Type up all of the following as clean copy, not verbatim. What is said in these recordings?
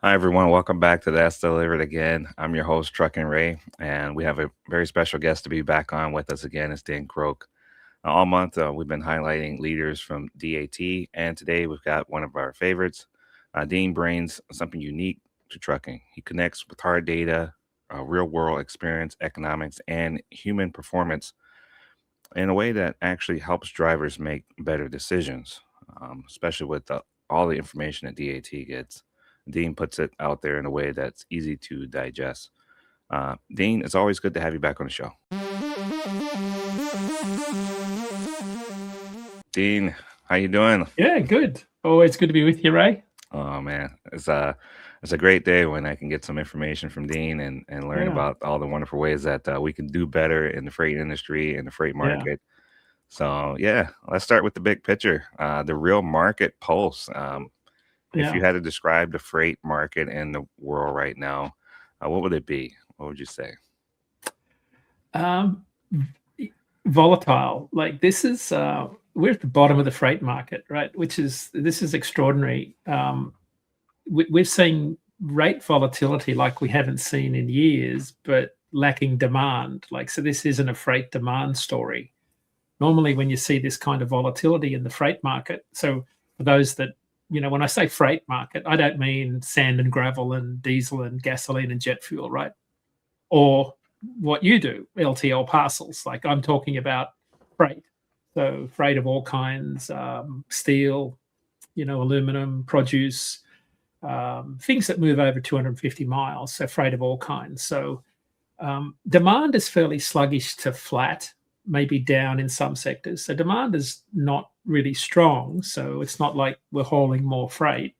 Hi, everyone. Welcome back to That's Delivered again. I'm your host, Truckin' Ray, and we have a very special guest to be back on with us again. It's Dan Croke. All month, we've been highlighting leaders from DAT, and today we've got one of our favorites. Dean brings something unique to trucking. He connects with hard data, real world experience, economics, and human performance in a way that actually helps drivers make better decisions, especially with all the information that DAT gets. Dean puts it out there in a way that's easy to digest. Dean, it's always good to have you back on the show. Dean, how you doing? Yeah, good. Always good to be with you, Ray. Oh man, it's a great day when I can get some information from Dean and learn Yeah, about all the wonderful ways that we can do better in the freight industry and the freight yeah, market. So yeah, let's start with the big picture, the real market pulse. If yeah. you had to describe the freight market in the world right now, what would it be? What would you say? Um, Volatile. Like this is we're at the bottom of the freight market, right? This is extraordinary. We've seen rate volatility like we haven't seen in years, but lacking demand. Like so, this isn't a freight demand story. Normally, when you see this kind of volatility in the freight market, so for those that when I say freight market, I don't mean sand and gravel and diesel and gasoline and jet fuel, right? Or what you do, LTL parcels. Like I'm talking about freight. So freight of all kinds, steel, aluminum, produce, things that move over 250 miles. So freight of all kinds. So demand is fairly sluggish to flat, maybe down in some sectors. So demand is not really strong. So it's not like we're hauling more freight.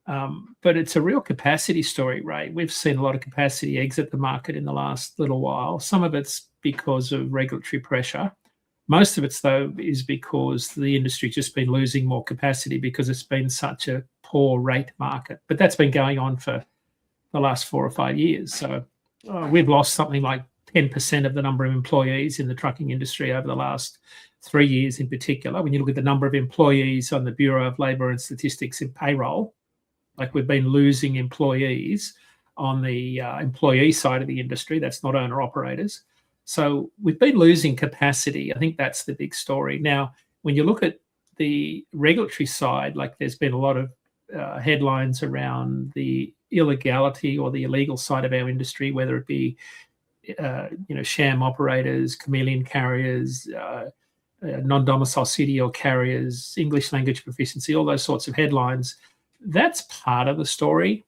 But it's a real capacity story, Ray. We've seen a lot of capacity exit the market in the last little while. Some of it's because of regulatory pressure. Most of it's, though, is because the industry's just been losing more capacity because it's been such a poor rate market. But that's been going on for the last 4 or 5 years. So we've lost something like 10% of the number of employees in the trucking industry over the last 3 years in particular. When you look at the number of employees on the Bureau of Labor and Statistics in payroll, like we've been losing employees on the employee side of the industry. That's not owner operators. So we've been losing capacity. I think that's the big story. Now, when you look at the regulatory side, like there's been a lot of headlines around the illegality or the illegal side of our industry, whether it be sham operators, chameleon carriers, non-domicile CDL carriers, English language proficiency, all those sorts of headlines. That's part of the story.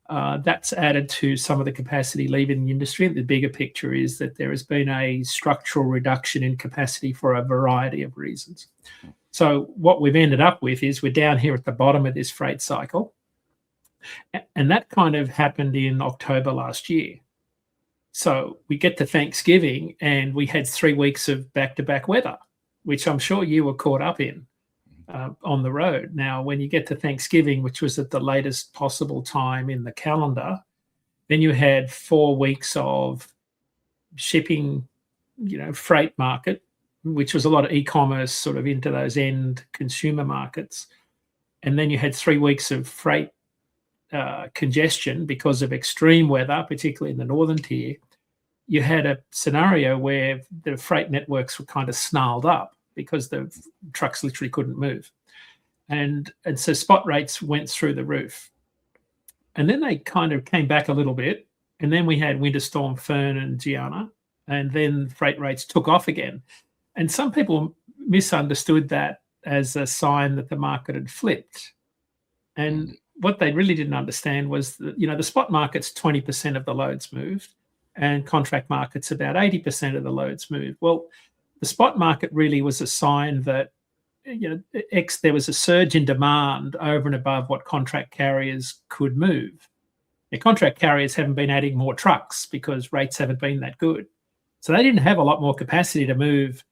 That's added to some of the capacity leaving the industry. The bigger picture is that there has been a structural reduction in capacity for a variety of reasons. So what we've ended up with is we're down here at the bottom of this freight cycle. And that kind of happened in October last year. So we get to Thanksgiving and we had 3 weeks of back-to-back weather, which I'm sure you were caught up in. On the road. Now, when you get to Thanksgiving, which was at the latest possible time in the calendar, then you had 4 weeks of shipping, freight market, which was a lot of e-commerce sort of into those end consumer markets. And then you had 3 weeks of freight congestion because of extreme weather, particularly in the northern tier. You had a scenario where the freight networks were kind of snarled up because the trucks literally couldn't move. And so spot rates went through the roof. And then they kind of came back a little bit. And then we had Winter Storm Fern and Gianna. And then freight rates took off again. And some people misunderstood that as a sign that the market had flipped. And what they really didn't understand was that, the spot market's 20% of the loads moved and contract market's about 80% of the loads moved. Well, the spot market really was a sign that there was a surge in demand over and above what contract carriers could move. The contract carriers haven't been adding more trucks because rates haven't been that good. So they didn't have a lot more capacity to move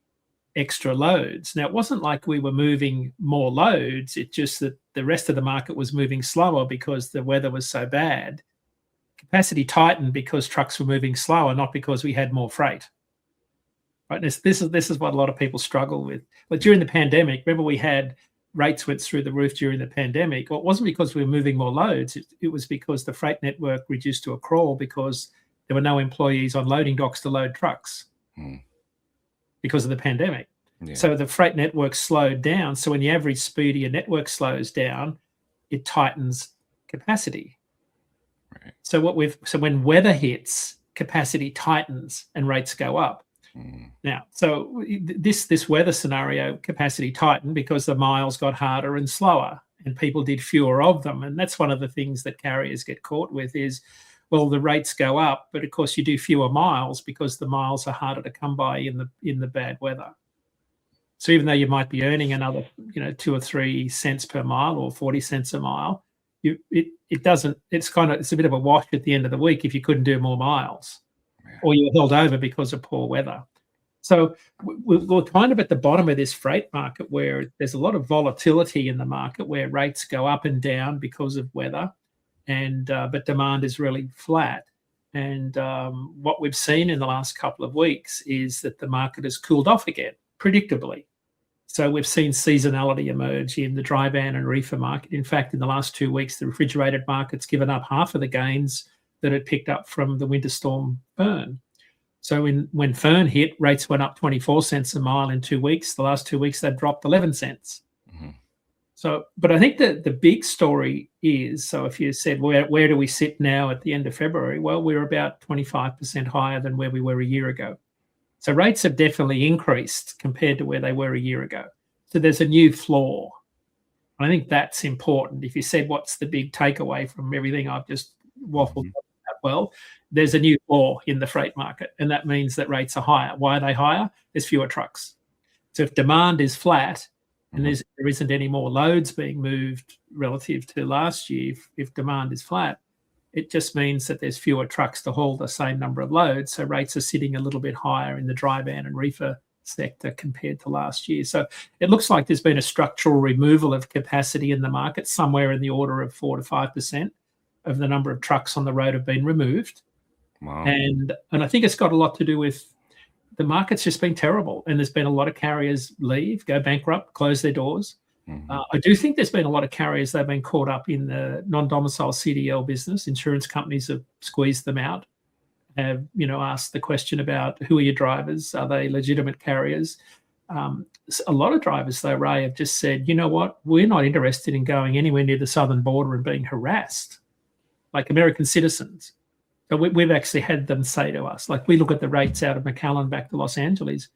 extra loads. Now, it wasn't like we were moving more loads. It's just that the rest of the market was moving slower because the weather was so bad. Capacity tightened because trucks were moving slower, not because we had more freight. Right? This is what a lot of people struggle with. But during the pandemic, remember we had rates went through the roof during the pandemic, well, it wasn't because we were moving more loads. It was because the freight network reduced to a crawl because there were no employees on loading docks to load trucks because of the pandemic. Yeah. So the freight network slowed down. So when the average speed of your network slows down, it tightens capacity. Right. So when weather hits, capacity tightens and rates go up. Now, so this weather scenario, capacity tightened because the miles got harder and slower and people did fewer of them. And that's one of the things that carriers get caught with is, well, the rates go up, but of course you do fewer miles because the miles are harder to come by in the bad weather. So even though you might be earning another, 2 or 3 cents per mile or 40 cents a mile, it's a bit of a wash at the end of the week if you couldn't do more miles. Or you were held over because of poor weather. So we're kind of at the bottom of this freight market where there's a lot of volatility in the market where rates go up and down because of weather, but demand is really flat. And what we've seen in the last couple of weeks is that the market has cooled off again, predictably. So we've seen seasonality emerge in the dry van and reefer market. In fact, in the last 2 weeks, the refrigerated market's given up half of the gains that it picked up from the winter storm Fern. So when Fern hit, rates went up 24 cents a mile in 2 weeks. The last 2 weeks, they dropped 11 cents. So, but I think that the big story is, so if you said, where do we sit now at the end of February? Well, we're about 25% higher than where we were a year ago. So rates have definitely increased compared to where they were a year ago. So there's a new floor. I think that's important. If you said, what's the big takeaway from everything I've just waffled about? Well, there's a new floor in the freight market, and that means that rates are higher. Why are they higher? There's fewer trucks. So if demand is flat and there isn't any more loads being moved relative to last year, if demand is flat, it just means that there's fewer trucks to haul the same number of loads. So rates are sitting a little bit higher in the dry van and reefer sector compared to last year. So it looks like there's been a structural removal of capacity in the market, somewhere in the order of 4 to 5% of the number of trucks on the road have been removed. Wow. And I think it's got a lot to do with the market's just been terrible. And there's been a lot of carriers leave, go bankrupt, close their doors. I do think there's been a lot of carriers that have been caught up in the non-domicile CDL business. Insurance companies have squeezed them out, have asked the question about who are your drivers? Are they legitimate carriers? A lot of drivers, though, Ray, have just said, you know what, we're not interested in going anywhere near the southern border and being harassed like American citizens. So we've actually had them say to us, like we look at the rates out of McAllen back to Los Angeles,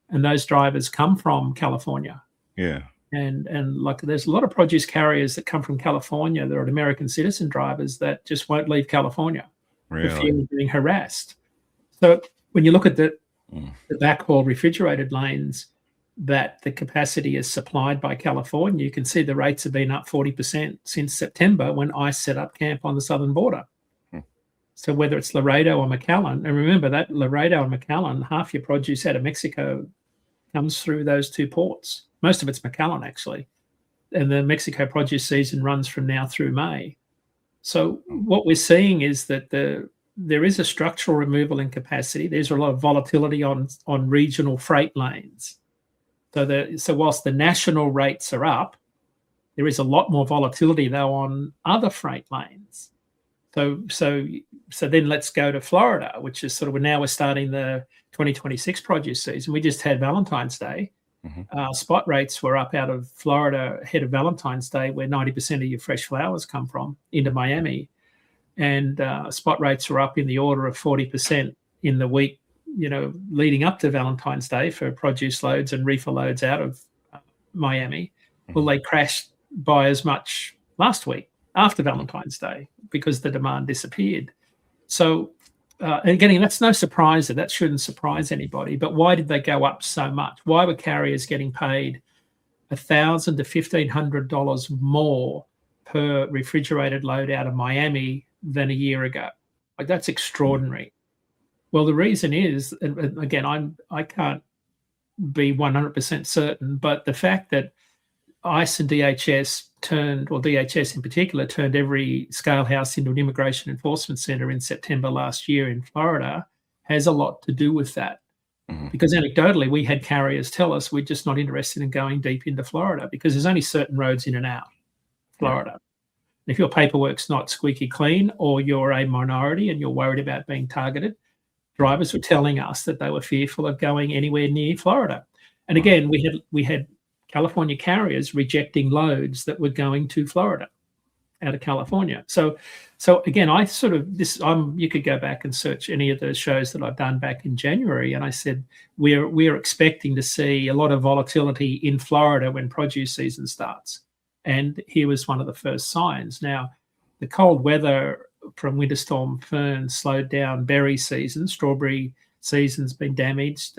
and those drivers come from California. Yeah. And like there's a lot of produce carriers that come from California that are American citizen drivers that just won't leave California. Really? For fear of being harassed. So when you look at the backhaul refrigerated lanes that the capacity is supplied by California, you can see the rates have been up 40% since September when ICE set up camp on the southern border. So whether it's Laredo or McAllen, and remember that Laredo and McAllen, half your produce out of Mexico comes through those two ports. Most of it's McAllen, actually. And the Mexico produce season runs from now through May. So what we're seeing is that there is a structural removal in capacity. There's a lot of volatility on regional freight lanes. So whilst the national rates are up, there is a lot more volatility, though, on other freight lanes. So then let's go to Florida, which is sort of now we're starting the 2026 produce season. We just had Valentine's Day. Spot rates were up out of Florida ahead of Valentine's Day, where 90% of your fresh flowers come from, into Miami. And spot rates were up in the order of 40% in the week, leading up to Valentine's Day for produce loads and reefer loads out of Miami. Well, they crashed by as much last week after Valentine's Day because the demand disappeared. So, and again, that's no surprise. That shouldn't surprise anybody. But why did they go up so much? Why were carriers getting paid $1,000 to $1,500 more per refrigerated load out of Miami than a year ago? Like, that's extraordinary. Well, the reason is, and again, I can't be 100% certain, but the fact that ICE and DHS DHS in particular, turned every scale house into an immigration enforcement center in September last year in Florida has a lot to do with that. Because anecdotally, we had carriers tell us we're just not interested in going deep into Florida because there's only certain roads in and out Florida. If your paperwork's not squeaky clean or you're a minority and you're worried about being targeted, drivers were telling us that they were fearful of going anywhere near Florida. And again, we had California carriers rejecting loads that were going to Florida out of California. So again, you could go back and search any of those shows that I've done back in January, and I said we're expecting to see a lot of volatility in Florida when produce season starts. And here was one of the first signs. Now, the cold weather from Winter Storm Fern slowed down berry season. Strawberry season's been damaged.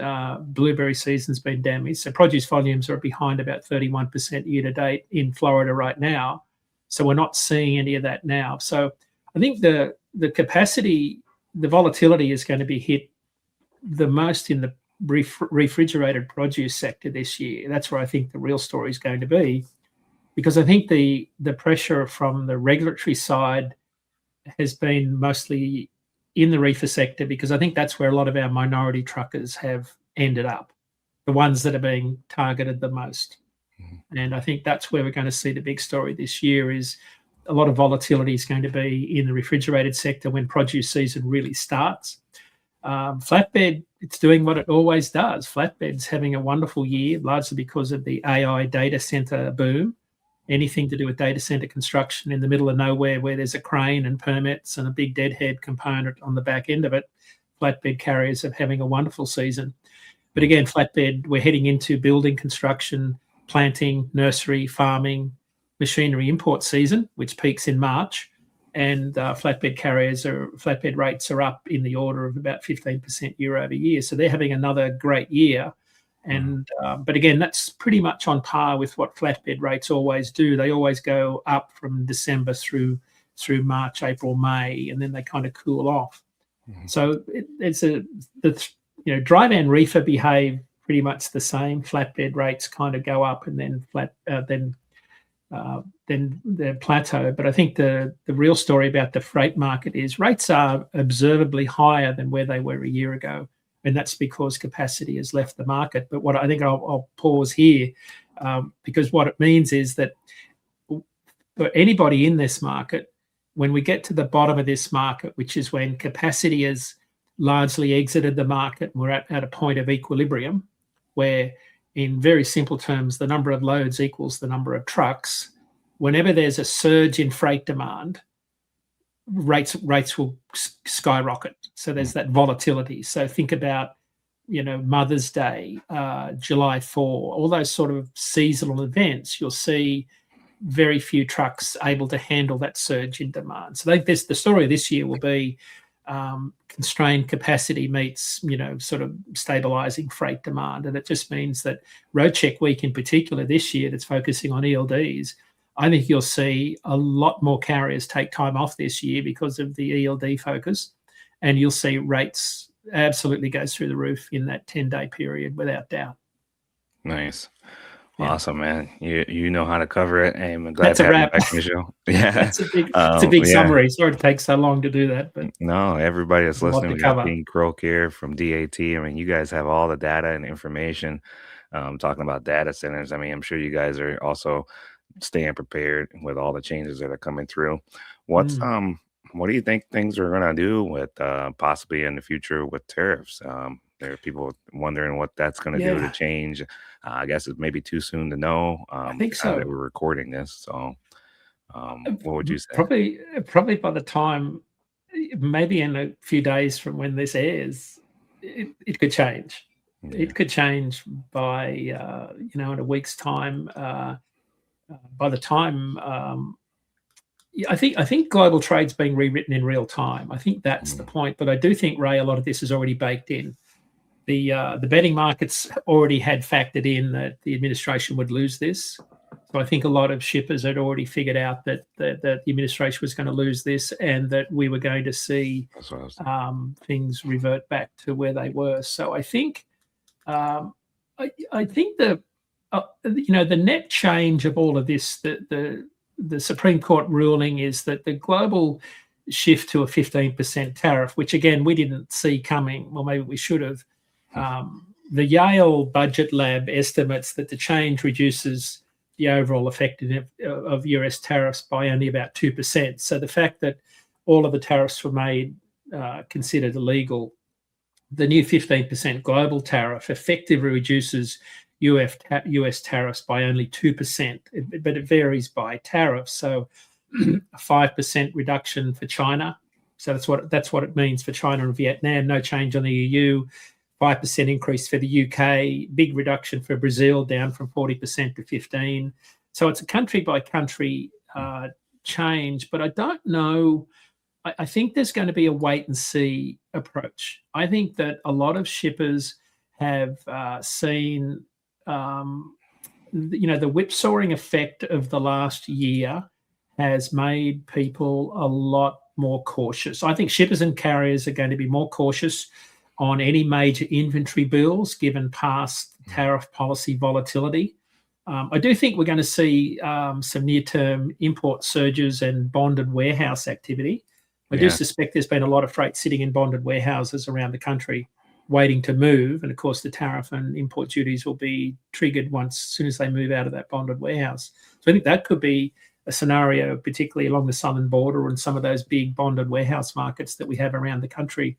Blueberry season's been damaged. So produce volumes are behind about 31% year to date in Florida right now. So we're not seeing any of that now. So I think the capacity, the volatility is going to be hit the most in the refrigerated produce sector this year. That's where I think the real story is going to be. Because I think the pressure from the regulatory side has been mostly in the reefer sector, because I think that's where a lot of our minority truckers have ended up, the ones that are being targeted the most. And I think that's where we're going to see the big story this year is a lot of volatility is going to be in the refrigerated sector when produce season really starts. Flatbed, it's doing what it always does. Flatbed's having a wonderful year, largely because of the AI data center boom. Anything to do with data center construction in the middle of nowhere where there's a crane and permits and a big deadhead component on the back end of it, flatbed carriers are having a wonderful season. But again, flatbed, we're heading into building construction, planting, nursery, farming, machinery import season, which peaks in March. And flatbed rates are up in the order of about 15% year over year. So they're having another great year. And but again, that's pretty much on par with what flatbed rates always do. They always go up from December through March, April, May, and then they kind of cool off. So dry van reefer behave pretty much the same. Flatbed rates kind of go up and then they plateau. But I think the real story about the freight market is rates are observably higher than where they were a year ago. And that's because capacity has left the market. But what I think I'll pause here because what it means is that for anybody in this market, when we get to the bottom of this market, which is when capacity has largely exited the market, and we're at a point of equilibrium, where in very simple terms, the number of loads equals the number of trucks. Whenever there's a surge in freight demand, rates will skyrocket. So there's that volatility. So think about, Mother's Day, July 4, all those sort of seasonal events. You'll see very few trucks able to handle that surge in demand. So the story of this year will be constrained capacity meets, sort of stabilizing freight demand. And it just means that Road Check Week in particular this year that's focusing on ELDs, I think you'll see a lot more carriers take time off this year because of the ELD focus, and you'll see rates absolutely go through the roof in that 10-day period without doubt. Nice. Yeah. Awesome, man. You know how to cover it. And I'm glad That's to a have you wrap. back on the show. Yeah. It's a big summary. Sorry to take so long to do that, but No, everybody that's there's a lot listening, to we got cover. Dean Croke here from DAT. I mean, you guys have all the data and information. Talking about data centers. I mean, I'm sure you guys are also staying prepared with all the changes that are coming through. What do you think things are gonna do with possibly in the future with tariffs? There are people wondering what that's gonna do to change. I guess it's maybe too soon to know. I think Now that so. we're recording this. So what would you say? Probably by the time, maybe in a few days from when this airs, it could change. Yeah. It could change by in a week's time. By the time I think global trade's being rewritten in real time. I think that's the point. But I do think, Ray, a lot of this is already baked in. The betting markets already had factored in that the administration would lose this. So I think a lot of shippers had already figured out that the administration was going to lose this, and that we were going to see things revert back to where they were. So I think I think the net change of all of this, the Supreme Court ruling is that the global shift to a 15% tariff, which again we didn't see coming, well maybe we should have, The Yale Budget Lab estimates that the change reduces the overall effectiveness of US tariffs by only about 2%. So the fact that all of the tariffs were made considered illegal, the new 15% global tariff effectively reduces US tariffs by only 2%, but it varies by tariff. So a 5% reduction for China. So that's what it means for China and Vietnam. No change on the EU. 5% increase for the UK. Big reduction for Brazil, down from 40% to 15%. So it's a country by country change. But I don't know. I think there's going to be a wait and see approach. I think that a lot of shippers have seen, the whipsawing effect of the last year has made people a lot more cautious. I think shippers and carriers are going to be more cautious on any major inventory bills given past tariff policy volatility. I do think we're going to see some near-term import surges and bonded warehouse activity. I do suspect there's been a lot of freight sitting in bonded warehouses around the country waiting to move. And of course, the tariff and import duties will be triggered as soon as they move out of that bonded warehouse. So I think that could be a scenario, particularly along the southern border and some of those big bonded warehouse markets that we have around the country.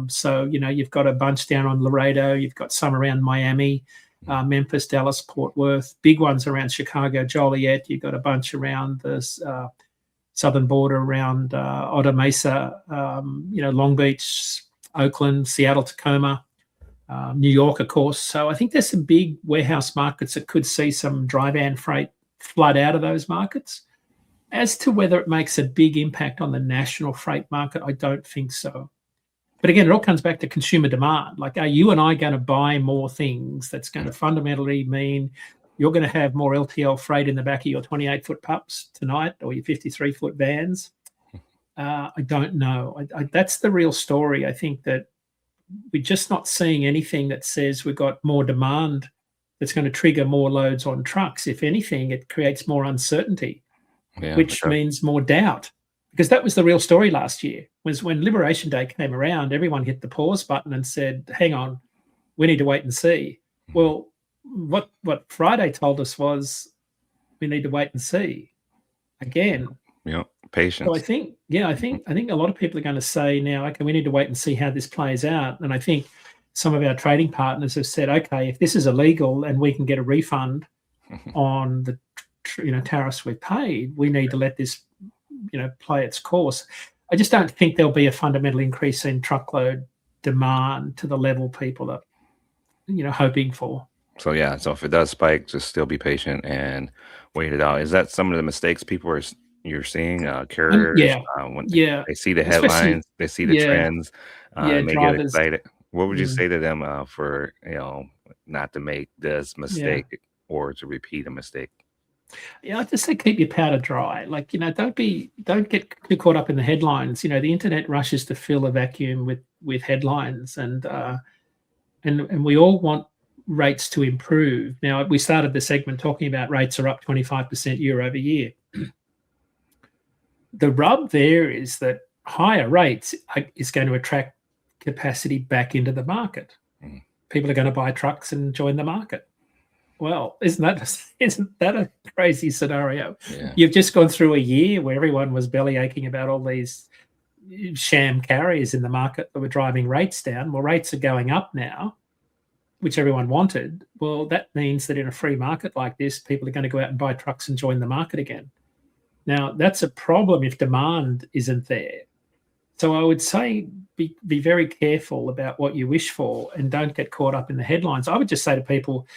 So, you've got a bunch down on Laredo, you've got some around Miami, Memphis, Dallas, Fort Worth, big ones around Chicago, Joliet. You've got a bunch around the southern border around Otter Mesa, Long Beach, Oakland, Seattle, Tacoma, New York, of course. So I think there's some big warehouse markets that could see some dry van freight flood out of those markets. As to whether it makes a big impact on the national freight market, I don't think so. But again, it all comes back to consumer demand. Like, are you and I going to buy more things that's going to fundamentally mean you're going to have more LTL freight in the back of your 28-foot pups tonight or your 53-foot vans? I don't know. That's the real story. I think that we're just not seeing anything that says we've got more demand that's going to trigger more loads on trucks. If anything, it creates more uncertainty, which means more doubt. Because that was the real story last year, was when Liberation Day came around, everyone hit the pause button and said, hang on, we need to wait and see. Well, what Friday told us was we need to wait and see again. Patience. So I think a lot of people are going to say now, okay, we need to wait and see how this plays out. And I think some of our trading partners have said, okay, if this is illegal and we can get a refund on the tariffs we've paid, we need to let this play its course. I just don't think there'll be a fundamental increase in truckload demand to the level people are hoping for. So if it does spike, just still be patient and wait it out. Is that some of the mistakes you're seeing, carriers? When they see the headlines, they see the trends, they may get excited. What would you say to them for not to make this mistake or to repeat a mistake? I just say keep your powder dry. Like, don't get too caught up in the headlines. The internet rushes to fill a vacuum with headlines, and we all want rates to improve. Now, we started the segment talking about rates are up 25% year over year. The rub there is that higher rates is going to attract capacity back into the market. People are going to buy trucks and join the market. Well, isn't that a crazy scenario? Yeah. You've just gone through a year where everyone was belly aching about all these sham carriers in the market that were driving rates down. Well, rates are going up now, which everyone wanted. Well, that means that in a free market like this, people are going to go out and buy trucks and join the market again. Now, that's a problem if demand isn't there. So I would say be very careful about what you wish for and don't get caught up in the headlines. I would just say to people,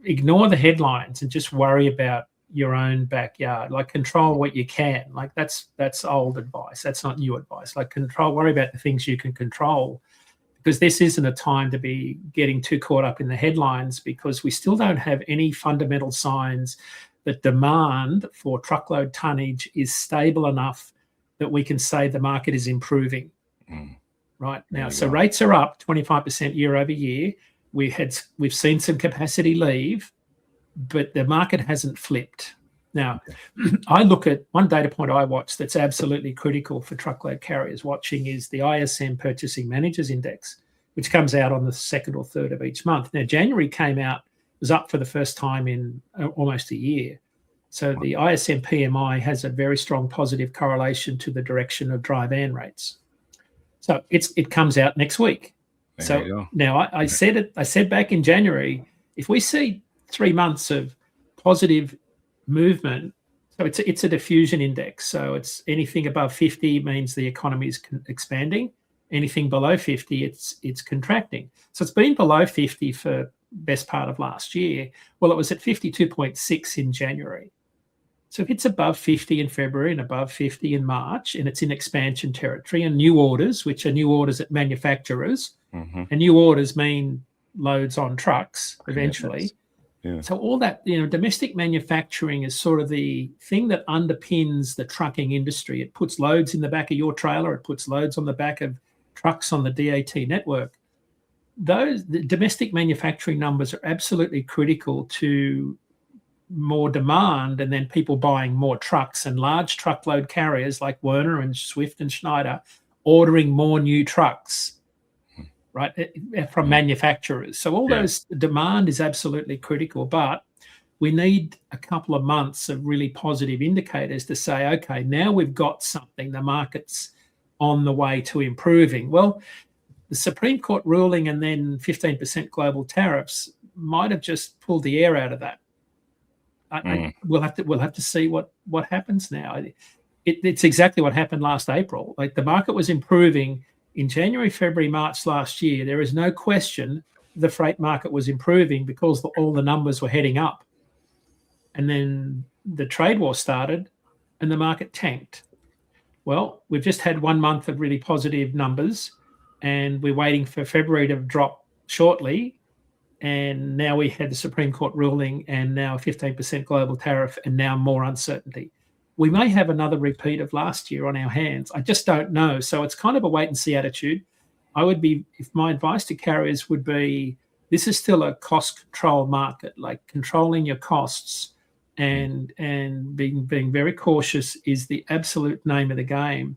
ignore the headlines and just worry about your own backyard. Like, control what you can. Like, that's old advice. That's not new advice. Like, worry about the things you can control, because this isn't a time to be getting too caught up in the headlines, because we still don't have any fundamental signs that demand for truckload tonnage is stable enough that we can say the market is improving right now. So rates are up 25% year over year. We've seen some capacity leave, but the market hasn't flipped. Now, I look at one data point I watch that's absolutely critical for truckload carriers watching is the ISM Purchasing Managers Index. which comes out on the 2nd or 3rd of each month. Now, January was up for the first time in almost a year. So the ISM PMI has a very strong positive correlation to the direction of dry van rates. So it comes out next week. There you go. Now I said back in January, if we see 3 months of positive movement, so it's a diffusion index. So it's anything above 50 means the economy is expanding. Anything below 50, it's contracting. So it's been below 50 for best part of last year. Well, it was at 52.6 in January. So if it's above 50 in February and above 50 in March, and it's in expansion territory, and new orders, which are new orders at manufacturers, and new orders mean loads on trucks eventually. Yeah. So all that, domestic manufacturing is sort of the thing that underpins the trucking industry. It puts loads in the back of your trailer. It puts loads on the back of trucks on the DAT network. The domestic manufacturing numbers are absolutely critical to more demand, and then people buying more trucks, and large truckload carriers like Werner and Swift and Schneider ordering more new trucks, right, from manufacturers. So all those demand is absolutely critical, but we need a couple of months of really positive indicators to say, okay, now we've got something, the market's on the way to improving. Well, the Supreme Court ruling and then 15% global tariffs might have just pulled the air out of that. We'll have to see what happens now. It's exactly what happened last April. Like, the market was improving in January, February, March last year. There is no question the freight market was improving because all the numbers were heading up. And then the trade war started and the market tanked. Well, we've just had 1 month of really positive numbers, and we're waiting for February to drop shortly. And now we had the Supreme Court ruling, and now a 15% global tariff, and now more uncertainty. We may have another repeat of last year on our hands. I just don't know. So it's kind of a wait and see attitude. If my advice to carriers would be, this is still a cost control market, like controlling your costs and being very cautious is the absolute name of the game.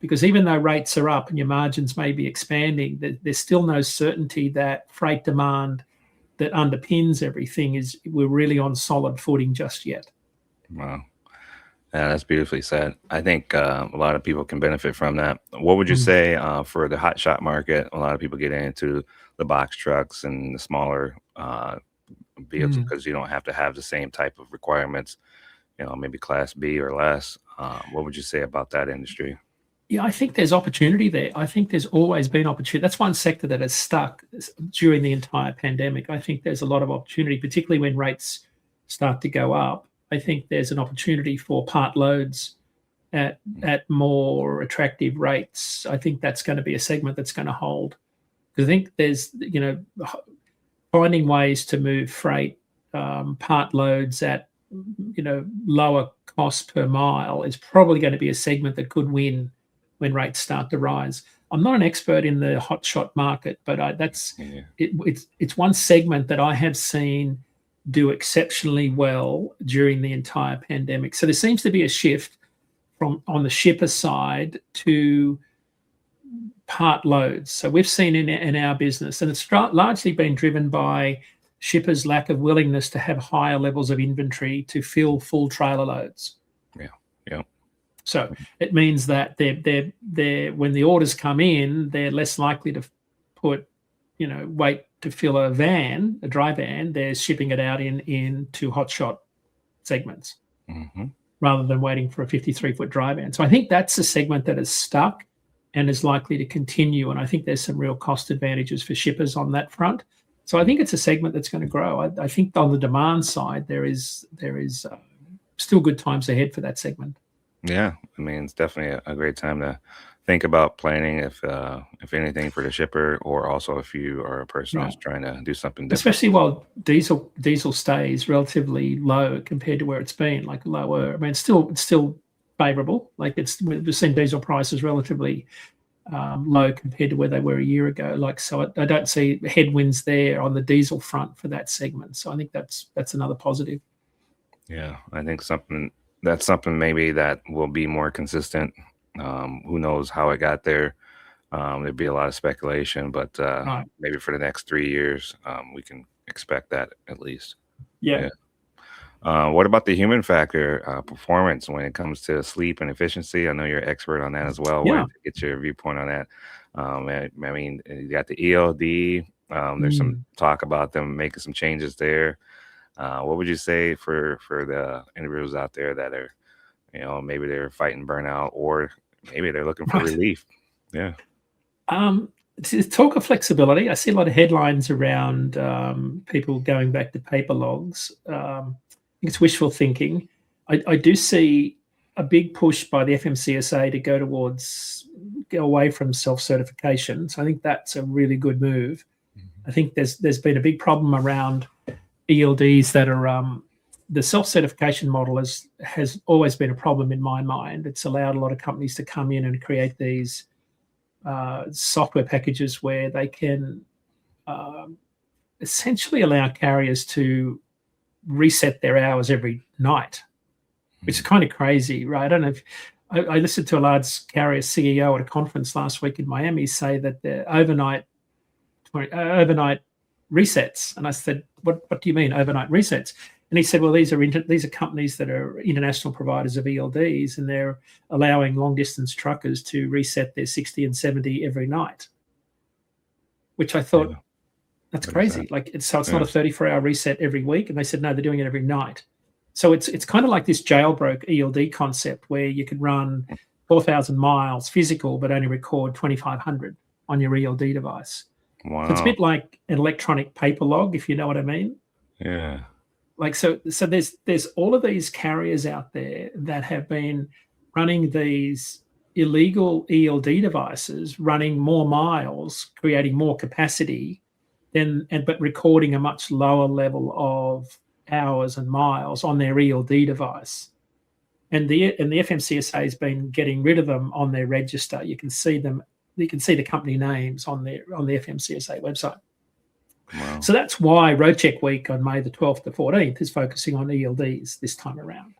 Because even though rates are up and your margins may be expanding, there's still no certainty that freight demand that underpins everything we're really on solid footing just yet. Wow. Yeah, that's beautifully said. I think a lot of people can benefit from that. What would you say for the hot shot market? A lot of people get into the box trucks and the smaller vehicles because you don't have to have the same type of requirements, maybe class B or less. What would you say about that industry? Yeah, I think there's opportunity there. I think there's always been opportunity. That's one sector that has stuck during the entire pandemic. I think there's a lot of opportunity, particularly when rates start to go up. I think there's an opportunity for part loads at more attractive rates. I think that's going to be a segment that's going to hold. Because I think there's, finding ways to move freight part loads at, lower cost per mile is probably going to be a segment that could win when rates start to rise. I'm not an expert in the hot shot market, but it's one segment that I have seen do exceptionally well during the entire pandemic. So there seems to be a shift from on the shipper side to part loads. So we've seen in our business, and it's largely been driven by shippers' lack of willingness to have higher levels of inventory to fill full trailer loads. Yeah. So it means that they're when the orders come in, they're less likely to wait to fill a dry van. They're shipping it out into hot shot segments rather than waiting for a 53-foot dry van. So I think that's a segment that is stuck and is likely to continue. And I think there's some real cost advantages for shippers on that front. So I think it's a segment that's going to grow. I think on the demand side, there is still good times ahead for that segment. Yeah, I mean, it's definitely a great time to think about planning, if anything, for the shipper, or also if you are a person who's trying to do something different. Especially while diesel stays relatively low compared to where it's been, like lower. I mean, it's still favorable. Like we've seen diesel prices relatively low compared to where they were a year ago. Like, so I don't see headwinds there on the diesel front for that segment. So I think that's another positive. Yeah, I think that's something maybe that will be more consistent. Who knows how it got there? There'd be a lot of speculation, but Right. maybe for the next 3 years, we can expect that at least. Yeah. Yeah. What about the human factor, performance when it comes to sleep and efficiency? I know you're an expert on that as well. Yeah. Wanted to get your viewpoint on that. I mean, you got the ELD. There's some Mm. talk about them making some changes there. What would you say for the individuals out there that are, maybe they're fighting burnout or maybe they're looking for Right. relief? Yeah. To talk of flexibility, I see a lot of headlines around people going back to paper logs. I think it's wishful thinking. I do see a big push by the FMCSA to go away from self-certification. So I think that's a really good move. I think there's been a big problem around ELDs that are the self-certification model has always been a problem in my mind. It's allowed a lot of companies to come in and create these software packages where they can essentially allow carriers to reset their hours every night, which is kind of crazy, right? I don't know if I listened to a large carrier CEO at a conference last week in Miami say that they're overnight resets, and I said, "What do you mean overnight resets?" And he said, "Well, these are companies that are international providers of ELDs, and they're allowing long distance truckers to reset their 60 and 70 every night." Which I thought, Yeah. that's What is that? crazy. Like it's not Yeah. a 34-hour reset every week. And they said, no, they're doing it every night. So it's kind of like this jailbroke ELD concept where you could run 4,000 miles physical, but only record 2,500 on your ELD device. So it's a Wow. bit like an electronic paper log, if you know what I mean. Yeah. Like so there's all of these carriers out there that have been running these illegal ELD devices, running more miles, creating more capacity, but recording a much lower level of hours and miles on their ELD device. And the FMCSA has been getting rid of them on their register. You can see them. You can see the company names on the FMCSA website. Wow. So that's why RoadCheck Week on May the 12th to 14th is focusing on ELDs this time around.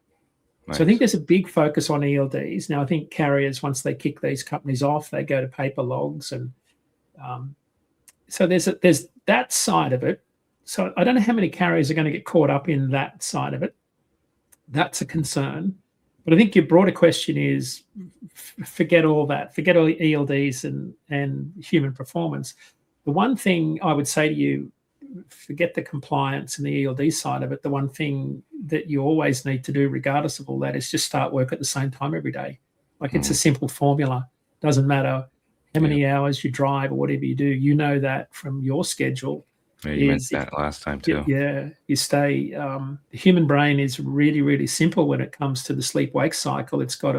So I think Nice. there's a big focus on ELDs. Now, I think carriers, once they kick these companies off, they go to paper logs. And so there's that side of it. So I don't know how many carriers are going to get caught up in that side of it. That's a concern. But I think your broader question is forget all that. Forget all ELDs and human performance. The one thing I would say to you, forget the compliance and the ELD side of it. The one thing that you always need to do, regardless of all that, is just start work at the same time every day. Like it's a simple formula. Doesn't matter how many hours you drive or whatever you do. You know that from your schedule. Yeah, you mentioned that last time too. Yeah, you stay. The human brain is really, really simple when it comes to the sleep-wake cycle. It's got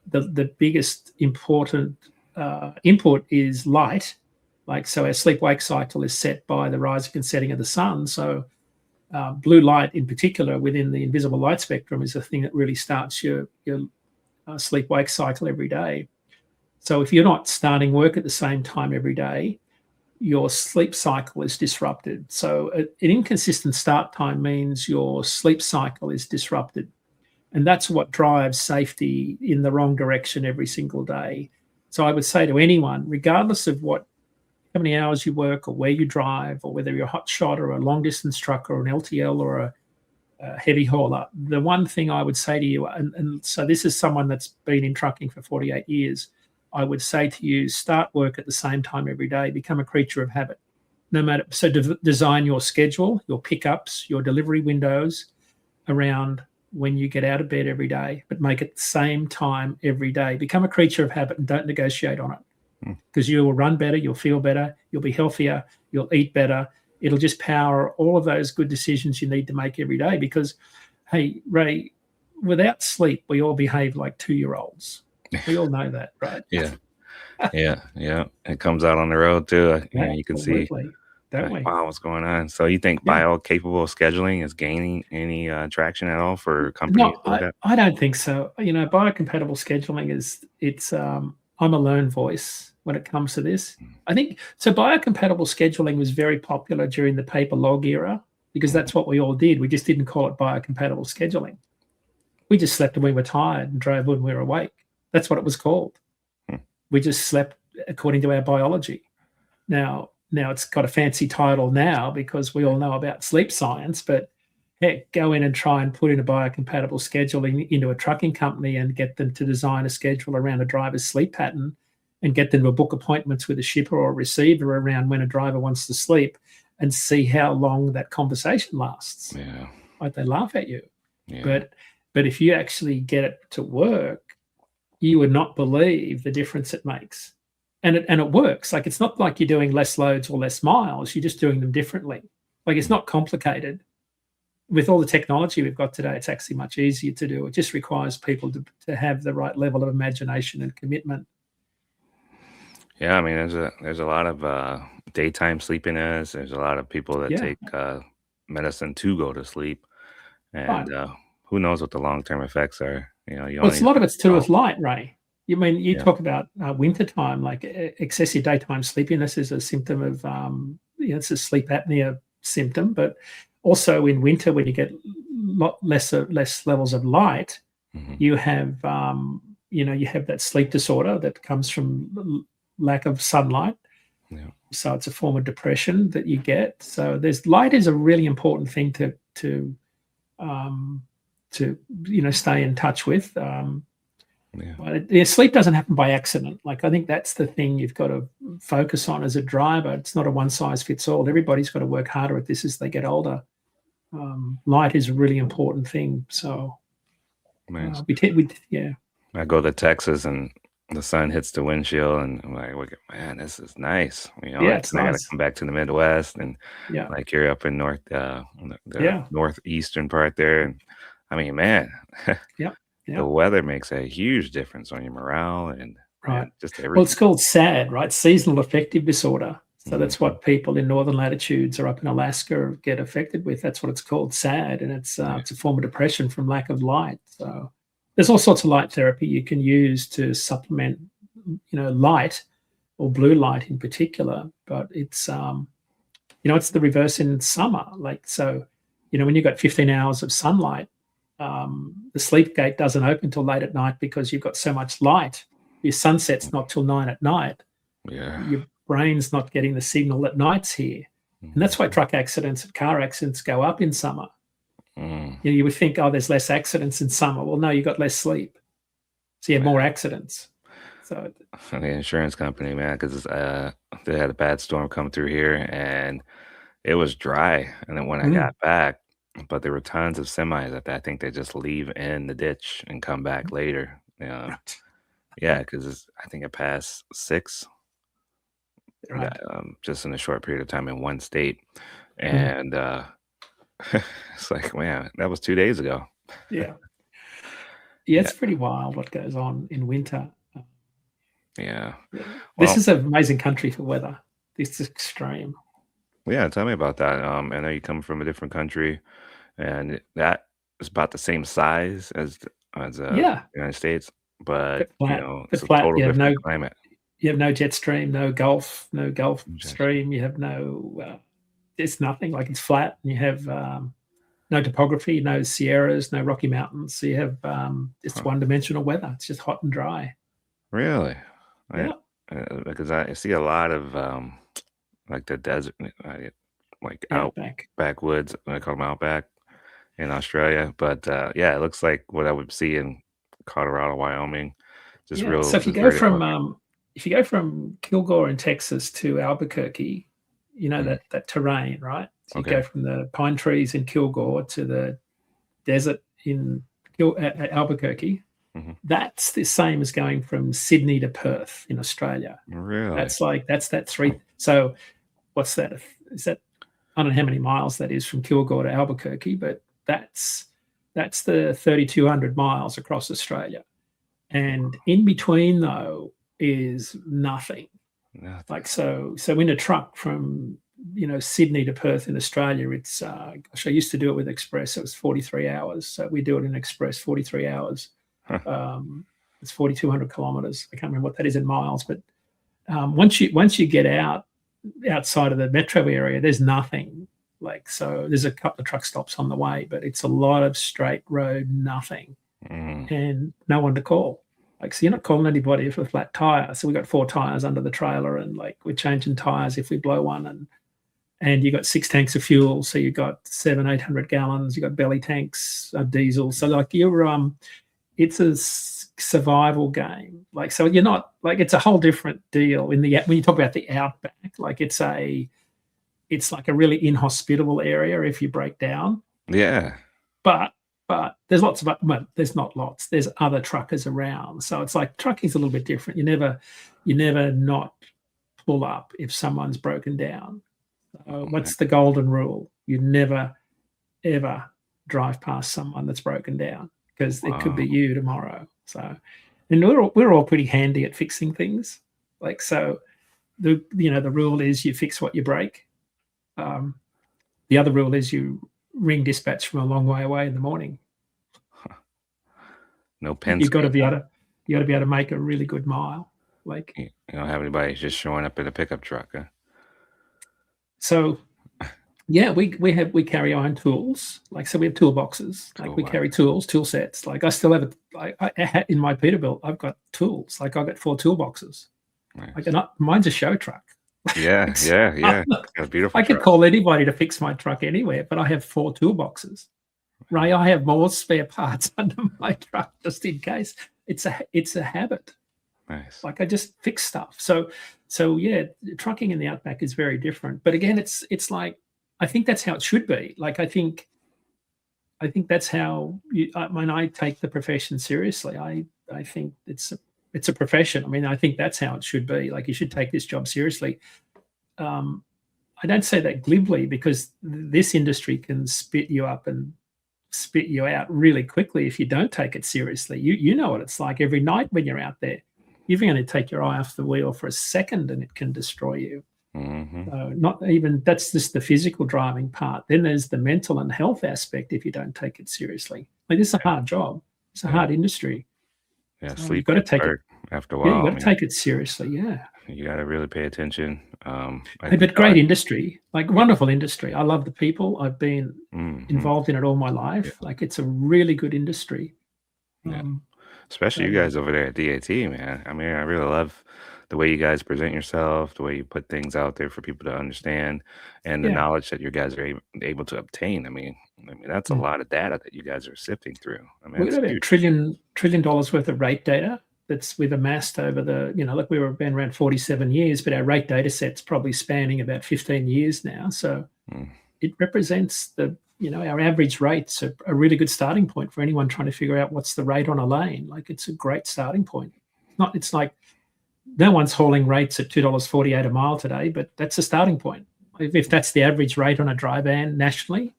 the biggest important input is light. Like, so our sleep-wake cycle is set by the rising and setting of the sun. So blue light in particular within the invisible light spectrum is the thing that really starts your sleep-wake cycle every day. So if you're not starting work at the same time every day, your sleep cycle is disrupted. So an inconsistent start time means your sleep cycle is disrupted. And that's what drives safety in the wrong direction every single day. So I would say to anyone, regardless of how many hours you work or where you drive or whether you're a hot shot or a long distance truck or an LTL or a heavy hauler, the one thing I would say to you, and so this is someone that's been in trucking for 48 years, I would say to you, start work at the same time every day, become a creature of habit. No matter, so design your schedule, your pickups, your delivery windows around when you get out of bed every day, but make it the same time every day. Become a creature of habit and don't negotiate on it, because you will run better, you'll feel better, you'll be healthier, you'll eat better. It'll just power all of those good decisions you need to make every day. Because, hey, Ray, without sleep, we all behave like 2-year-olds. We all know that, right? Yeah. Yeah. It comes out on the road too. You can see, Absolutely. Don't we? wow, what's going on. So you think Yeah. bio-capable scheduling is gaining any traction at all for companies No, to look at? I don't think so. Biocompatible scheduling I'm a lone voice when it comes to this. I think so. Biocompatible scheduling was very popular during the paper log era because that's what we all did. We just didn't call it biocompatible scheduling. We just slept when we were tired and drove when we were awake. That's what it was called. We just slept according to our biology. Now it's got a fancy title now because we all know about sleep science, but heck, go in and try and put in a biocompatible scheduling into a trucking company and get them to design a schedule around a driver's sleep pattern and get them to book appointments with a shipper or a receiver around when a driver wants to sleep and see how long that conversation lasts. Yeah. Like, they laugh at you. Yeah. But if you actually get it to work, you would not believe the difference it makes. And it works. Like, it's not like you're doing less loads or less miles. You're just doing them differently. Like, it's not complicated. With all the technology we've got today, it's actually much easier to do. It just requires people to have the right level of imagination and commitment. Yeah, I mean, there's a lot of daytime sleepiness. There's a lot of people that Yeah. take medicine to go to sleep, and Right. who knows what the long term effects are. You know, you Well, it's only a lot of it's to do know. with light, Ray. You mean you Yeah. talk about wintertime, like excessive daytime sleepiness is a symptom of, it's a sleep apnea symptom, but also in winter when you get less levels of light, Hmm. you have, you have that sleep disorder that comes from lack of sunlight. Yeah. So it's a form of depression that you get. So light is a really important thing to stay in touch with. Yeah. But sleep doesn't happen by accident. Like, I think that's the thing you've got to focus on as a driver. It's not a one size fits all. Everybody's got to work harder at this as they get older. Light is a really important thing. So Man, yeah, I go to Texas and the sun hits the windshield, and I'm like, "Look man, this is nice." You know, yeah, like, it's then I got to nice. come back to the Midwest, and Yeah, like you're up in the yeah, northeastern part there, and I mean, man, yeah, the yeah. weather makes a huge difference on your morale Right. and just Well, it's everything. called SAD, right? Seasonal affective disorder. So that's Mhm. what people in northern latitudes or up in Alaska get affected with. That's what it's called, SAD, and it's Yeah. it's a form of depression from lack of light. So there's all sorts of light therapy you can use to supplement, light or blue light in particular. But it's the reverse in summer. Like, so, when you've got 15 hours of sunlight, the sleep gate doesn't open till late at night because you've got so much light. Your sunset's not till 9 at night. Yeah. Your brain's not getting the signal that night's here. And that's why Mhm. truck accidents and car accidents go up in summer. Mm. You would think, oh, there's less accidents in summer. Well, no, you got less sleep. So you have more accidents. So The insurance company, man, because they had a bad storm come through here, and it was dry, and then when I mm, got back but there were tons of semis that I think they just leave in the ditch and come back later. right, Yeah, because I think it passed 6, right. just in a short period of time in one state, Mm, and, it's like, man, that was 2 days ago. yeah. Yeah, Yeah, it's pretty wild what goes on in winter. yeah. Yeah. This Well, is an amazing country for weather. This is extreme. yeah, tell me about that. I know you come from a different country, and that is about the same size as Yeah, United States, but, but flat. it's But a flat. total different climate. You have no jet stream, no Gulf Interesting. Stream. You have no. It's nothing. Like, it's flat. And you have no topography, no Sierras, no Rocky Mountains. So you have it's Huh. one dimensional weather. It's just hot and dry. Really? I Yeah, because I see a lot of, like, the desert, like, yeah, back. backwoods, I call them outback in Australia, but, yeah, it looks like what I would see in Colorado, Wyoming, just Yeah. So just very different. if you go from Kilgore in Texas to Albuquerque, Mhm. that terrain, right? So you Okay. go from the pine trees in Kilgore to the desert in at Albuquerque. Mhm. That's the same as going from Sydney to Perth in Australia. Really? That's that three. So what's that? Is that, I don't know how many miles that is from Kilgore to Albuquerque, but that's the 3,200 miles across Australia. And in between though is nothing. Nothing. Like, so in a truck from Sydney to Perth in Australia, it's gosh, I used to do it with Express. It was 43 hours. So we do it in Express 43 hours. Huh. It's 4,200 kilometers. I can't remember what that is in miles, but once you get outside of the metro area, there's nothing. Like, so there's a couple of truck stops on the way, but it's a lot of straight road, nothing, Mm. and no one to call. Like, so you're not calling anybody for a flat tire. So we got 4 tires under the trailer, and like we're changing tires if we blow one, and you got 6 tanks of fuel. So you got 700-800 gallons. You got belly tanks of diesel. So like it's a survival game. Like, so you're not like, it's a whole different deal when you talk about the outback. Like it's like a really inhospitable area if you break down. Yeah. But there's lots of, well, there's not lots. There's other truckers around. So it's like trucking's a little bit different. You never not pull up if someone's broken down. What's the golden rule? You never, ever drive past someone that's broken down, because it could be you tomorrow. So, and we're all pretty handy at fixing things. Like, so the rule is you fix what you break. The other rule is you ring dispatch from a long way away in the morning. No pens. You got to be able to make a really good mile. Like, you don't have anybody just showing up in a pickup truck. Huh? So, yeah, we carry our own tools. Like, so we have toolboxes. Like, we carry tool sets. Like, I still have in my Peterbilt, I've got tools. Like, I've got 4 toolboxes. Nice. Like, mine's a show truck. Yeah. A beautiful. I could call anybody to fix my truck anywhere, but I have 4 toolboxes. Right, I have more spare parts under my truck just in case. It's a habit. Nice. Like, I just fix stuff. So yeah, trucking in the outback is very different. But again, it's like, I think that's how it should be. Like, I think that's how when I take the profession seriously. I think it's a profession. I mean, I think that's how it should be. Like, you should take this job seriously. I don't say that glibly, because this industry can spit you up and spit you out really quickly if you don't take it seriously. You know what it's like every night when you're out there. You're going to take your eye off the wheel for a second and it can destroy you. Mm-hmm. So not even, that's just the physical driving part. Then there's the mental and health aspect if you don't take it seriously. Like, this is a hard job. It's a hard industry. Yeah, so sleep. You've got to take it after a while. Yeah, you got to take it seriously. Yeah, you got to really pay attention. But great industry, like wonderful industry. I love the people. I've been involved in it all my life. Yeah. Like, it's a really good industry. Yeah. Especially you guys over there at DAT, man. I mean, I really love the way you guys present yourself, the way you put things out there for people to understand, and the knowledge that you guys are able to obtain. I mean, that's a lot of data that you guys are sifting through. I mean, we've got $1 trillion worth of rate data that's we've amassed over the, like, we've been around 47 years, but our rate data set's probably spanning about 15 years now. So it represents our average rates are a really good starting point for anyone trying to figure out what's the rate on a lane. Like, it's a great starting point. It's like no one's hauling rates at $2.48 a mile today, but that's a starting point. If that's the average rate on a dry van nationally,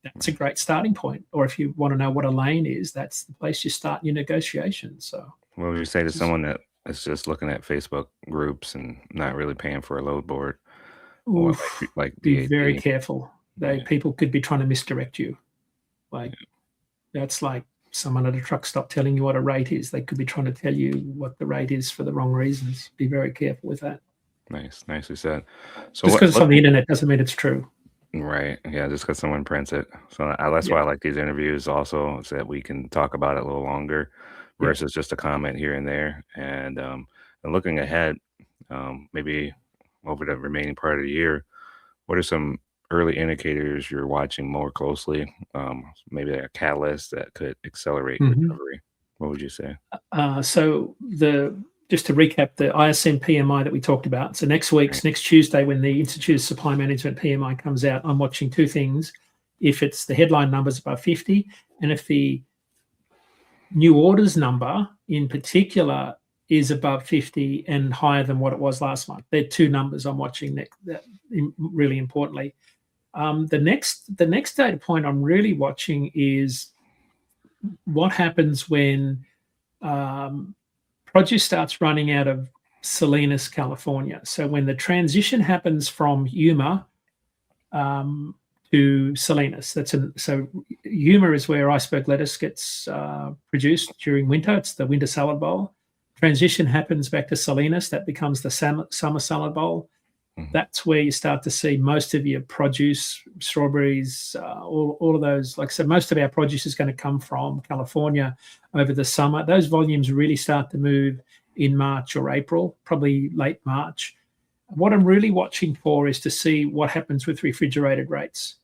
that's a great starting point. Or if you want to know what a lane is, that's the place you start your negotiations. So, what would you say to someone that is just looking at Facebook groups and not really paying for a load board? Like be very careful. People could be trying to misdirect you. Like, that's like someone at a truck stop telling you what a rate is. They could be trying to tell you what the rate is for the wrong reasons. Be very careful with that. Nice, nicely said. So just because it's on the internet doesn't mean it's true. Right. Yeah, just because someone prints it. So that's why I like these interviews also, so that we can talk about it a little longer versus just a comment here and there. And looking ahead, maybe over the remaining part of the year, what are some early indicators you're watching more closely? Maybe a catalyst that could accelerate recovery. What would you say? Just to recap, the ISM PMI that we talked about. So next Tuesday, when the Institute of Supply Management PMI comes out, I'm watching 2 things. If it's the headline numbers above 50, and if the new orders number in particular is above 50 and higher than what it was last month. They're 2 numbers I'm watching that really importantly. The next data point I'm really watching is what happens when produce starts running out of Salinas, California. So when the transition happens from Yuma to Salinas, so Yuma is where iceberg lettuce gets produced during winter. It's the winter salad bowl. Transition happens back to Salinas. That becomes the summer salad bowl. That's where you start to see most of your produce, strawberries, all of those. Like I said, most of our produce is going to come from California over the summer. Those volumes really start to move in March or April, probably late March. What I'm really watching for is to see what happens with refrigerated rates.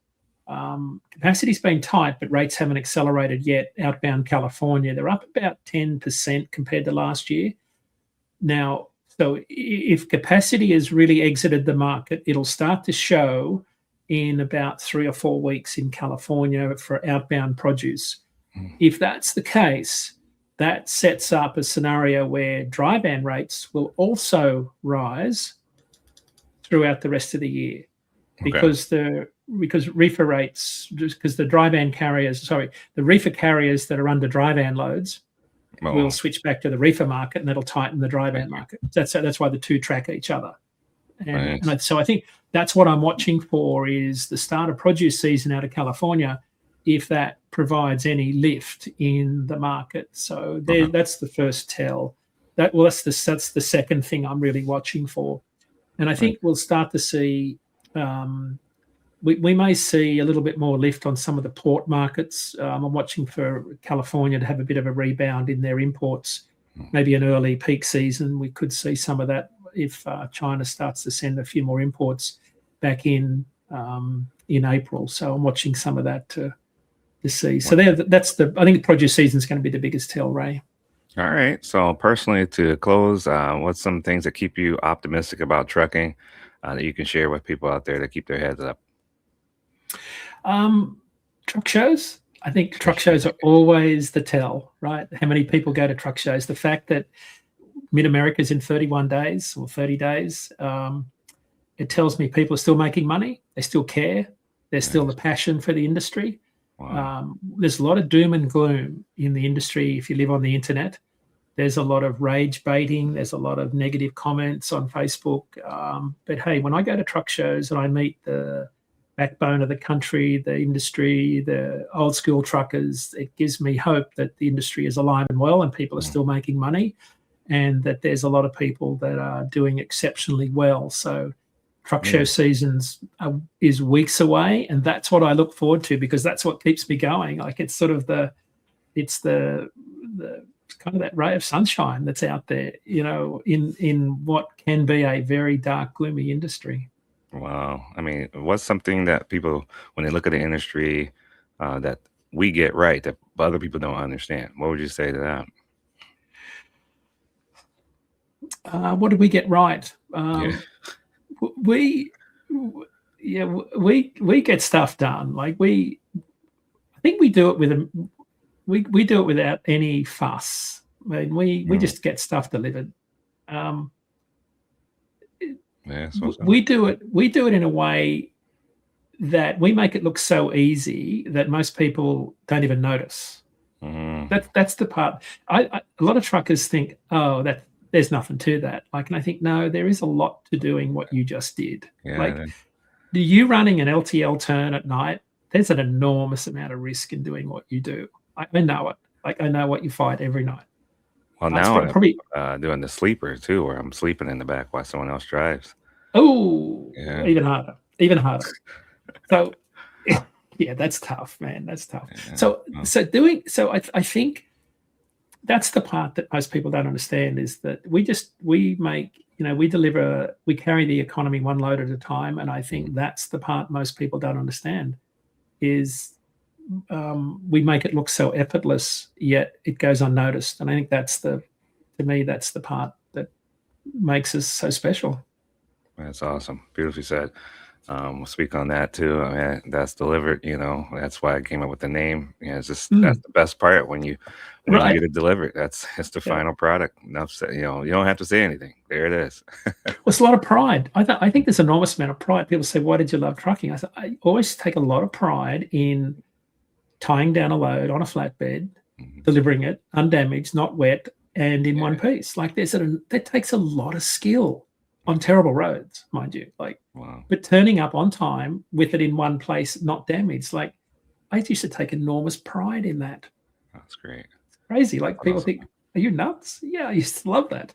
Capacity's been tight, but rates haven't accelerated yet. Outbound California, they're up about 10% compared to last year. Now, so if capacity has really exited the market, it'll start to show in about 3 or 4 weeks in California for outbound produce. If that's the case, that sets up a scenario where dry van rates will also rise throughout the rest of the year, because reefer rates, because the reefer carriers that are under dry van loads will switch back to the reefer market, and that'll tighten the dry van market. That's why the two track each other. And so I think that's what I'm watching for, is the start of produce season out of California, if that provides any lift in the market. So that's the first tell. That's the second thing I'm really watching for. And I think we'll start to see, we may see a little bit more lift on some of the port markets. I'm watching for California to have a bit of a rebound in their imports, maybe an early peak season. We could see some of that if China starts to send a few more imports back in April. So I'm watching some of that to see. So I think the produce season is going to be the biggest tell, Ray. All right. So personally, to close, what's some things that keep you optimistic about trucking that you can share with people out there to keep their heads up? Truck shows. I think truck shows are always the tell, right? How many people go to truck shows? The fact that Mid-America is in 31 days or 30 days, it tells me people are still making money. They still care. There's still the passion for the industry. Wow. There's a lot of doom and gloom in the industry if you live on the internet. There's a lot of rage baiting. There's a lot of negative comments on Facebook. But hey, when I go to truck shows and I meet the backbone of the country, the industry, the old school truckers, it gives me hope that the industry is alive and well and people are still making money, and that there's a lot of people that are doing exceptionally well. So truck show seasons is weeks away, and that's what I look forward to, because that's what keeps me going. Like, it's sort of the kind of that ray of sunshine that's out there, in what can be a very dark, gloomy industry. Wow. I mean, what's something that people, when they look at the industry, that we get right that other people don't understand? What would you say to that? What did we get right? We get stuff done. Like, I think we do it we do it without any fuss. I mean, we just get stuff delivered. We do it in a way that we make it look so easy that most people don't even notice. That's the part. A lot of truckers think, oh, that there's nothing to that. Like, and I think, no, there is a lot to doing what you just did. You running an LTL turn at night, there's an enormous amount of risk in doing what you do. I know it. Like, I know what you fight every night. Well, now I'm doing the sleeper too, where I'm sleeping in the back while someone else drives. Oh, even harder. So, yeah, that's tough, man. That's tough. Yeah. So I think that's the part that most people don't understand, is that we carry the economy one load at a time. And I think that's the part most people don't understand, is we make it look so effortless, yet it goes unnoticed. And I think that's to me, that's the part that makes us so special. That's awesome. Beautifully said. We'll speak on that too. I mean, that's delivered, that's why I came up with the name. It's just, that's the best part when you get it delivered. It's the final product. Enough said, you don't have to say anything. There it is. Well, it's a lot of pride. I think there's an enormous amount of pride. People say, why did you love trucking? I always take a lot of pride in tying down a load on a flatbed, delivering it undamaged, not wet, and in one piece. Like, that takes a lot of skill on terrible roads, mind you. Like, wow. But turning up on time with it in one place, not damaged. Like, I used to take enormous pride in that. That's great. It's crazy. Like, people think, are you nuts? Yeah, I used to love that.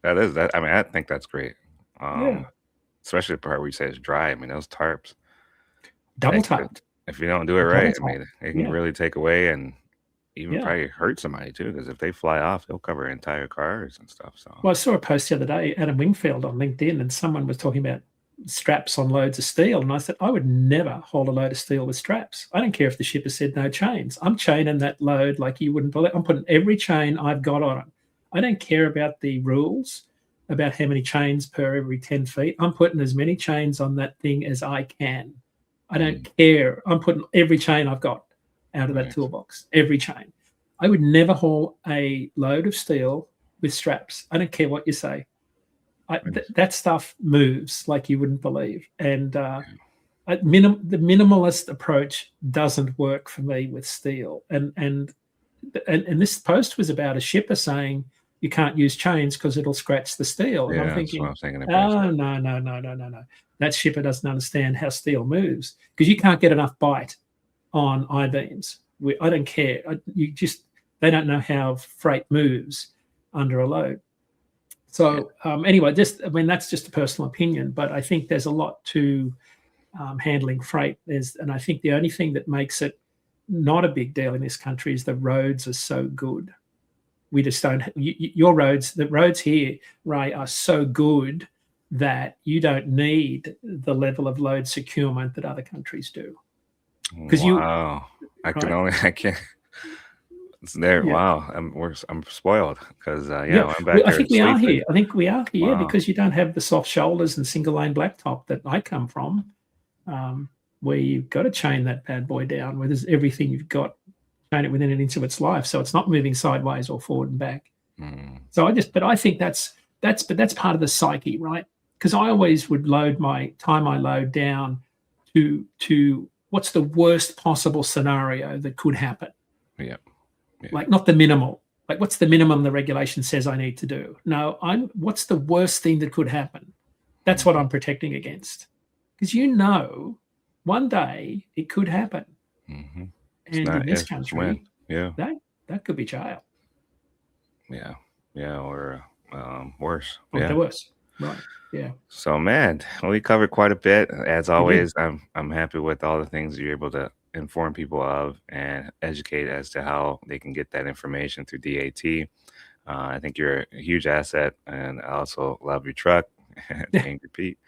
That is that. I mean, I think that's great. Um, Yeah. especially the part where you say it's dry. I mean, those tarps, Double they could, top. if you don't do it Double right, I top. mean, it can Yeah. really take away and even Yeah. probably hurt somebody too. Because if they fly off, they'll cover entire cars and stuff. So Well, I saw a post the other day, Adam Wingfield on LinkedIn, and someone was talking about straps on loads of steel. And I said, I would never haul a load of steel with straps. I don't care if the shipper said no chains. I'm chaining that load like you wouldn't believe. I'm putting every chain I've got on it. I don't care about the rules about how many chains per every 10 feet. I'm putting as many chains on that thing as I can. I don't mm, care. I'm putting every chain I've got out of that nice. toolbox, every chain. I would never haul a load of steel with straps. I don't care what you say. That stuff moves like you wouldn't believe. And the minimalist approach doesn't work for me with steel. And this post was about a shipper saying you can't use chains because it'll scratch the steel. And I'm Yeah, that's what thinking, I'm thinking. It breaks oh it. no, no, no, no, no, no. That shipper doesn't understand how steel moves because you can't get enough bite on I-beams. I don't care. They don't know how freight moves under a load. Yeah. So anyway, that's just a personal opinion, but I think there's a lot to handling freight. And I think the only thing that makes it not a big deal in this country is the roads are so good. We just don't. The roads here, Ray, are so good that you don't need the level of load securement that other countries do. Because Wow. I can right, only, I can't. It's there. yeah. Wow. I'm spoiled because, yeah, Yeah, when I'm back I here think in we are Sleaford. here. I think we are here Wow. because you don't have the soft shoulders and single lane blacktop that I come from, where you've got to chain that bad boy down, where there's everything you've got, chain it within an inch of its life, so it's not moving sideways or forward and back. Mm, So I think that's part of the psyche, right? Because I always would tie my load down to what's the worst possible scenario that could happen. yeah. Yeah. Like not the minimal. Like what's the minimum the regulation says I need to do? No, what's the worst thing that could happen? That's what I'm protecting against. Because one day it could happen. Mm-hmm. It's And in not this if, it's when. country, Yeah. that could be jail Yeah. Yeah. Or worse. or Yeah. the worst. Right. Yeah. So, man, we covered quite a bit. As We did. always, I'm happy with all the things you're able to inform people of and educate as to how they can get that information through DAT. I think you're a huge asset, and I also love your truck, the Angry Pete.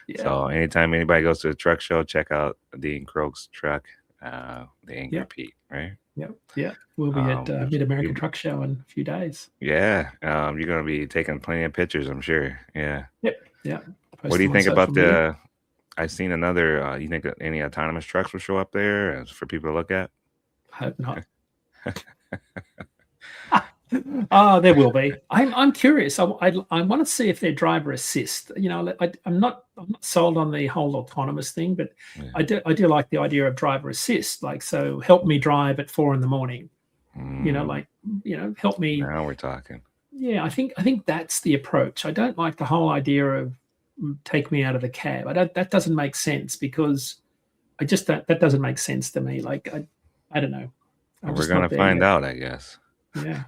Yeah. So anytime anybody goes to a truck show, check out Dean Croke's truck, the Angry Yeah. Pete, right? Yeah. Yeah. We'll be at Mid American you, Truck Show in a few days. yeah, you're gonna be taking plenty of pictures, I'm sure. Yeah. Yep. Yeah. What Post do you them on think social about media. I've seen another. You think that any autonomous trucks will show up there for people to look at? Hope not. Oh, there will be. I'm curious. I want to see if they're driver assist. I'm not sold on the whole autonomous thing, but Yeah. I do like the idea of driver assist. Like, so help me drive at 4 a.m. Help me. Now we're talking. Yeah, I think that's the approach. I don't like the whole idea of take me out of the cab. That doesn't make sense because that doesn't make sense to me. Like I don't know. I'm We're just not gonna there find yet. out, I guess. Yeah.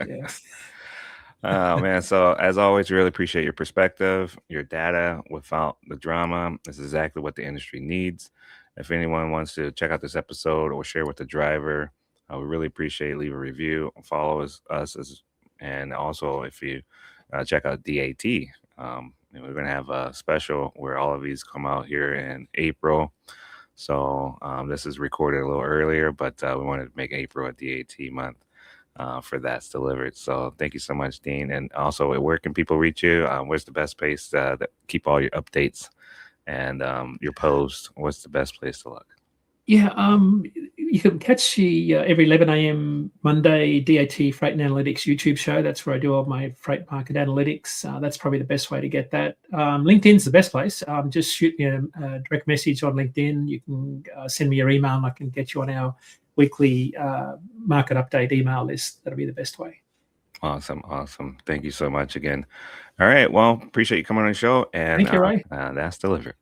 Yeah. Oh man, so as always, really appreciate your perspective, your data without the drama. This is exactly what the industry needs. If anyone wants to check out this episode or share with the driver, we really appreciate leave a review, follow and also if you check out DAT, we're gonna have a special where all of these come out here in April. So this is recorded a little earlier, but we wanted to make April a DAT month for that's delivered. So thank you so much, Dean. And also, where can people reach you? Where's the best place to keep all your updates and your posts? What's the best place to look? Yeah, you can catch the every 11 a.m. Monday DAT Freight and Analytics YouTube show. That's where I do all my freight market analytics. That's probably the best way to get that. LinkedIn's the best place. Just shoot me a direct message on LinkedIn. You can send me your email and I can get you on our weekly market update email list. That'll be the best way. Awesome. Thank you so much again. All right. Well, appreciate you coming on the show. And Thank you, Ray. that's delivered.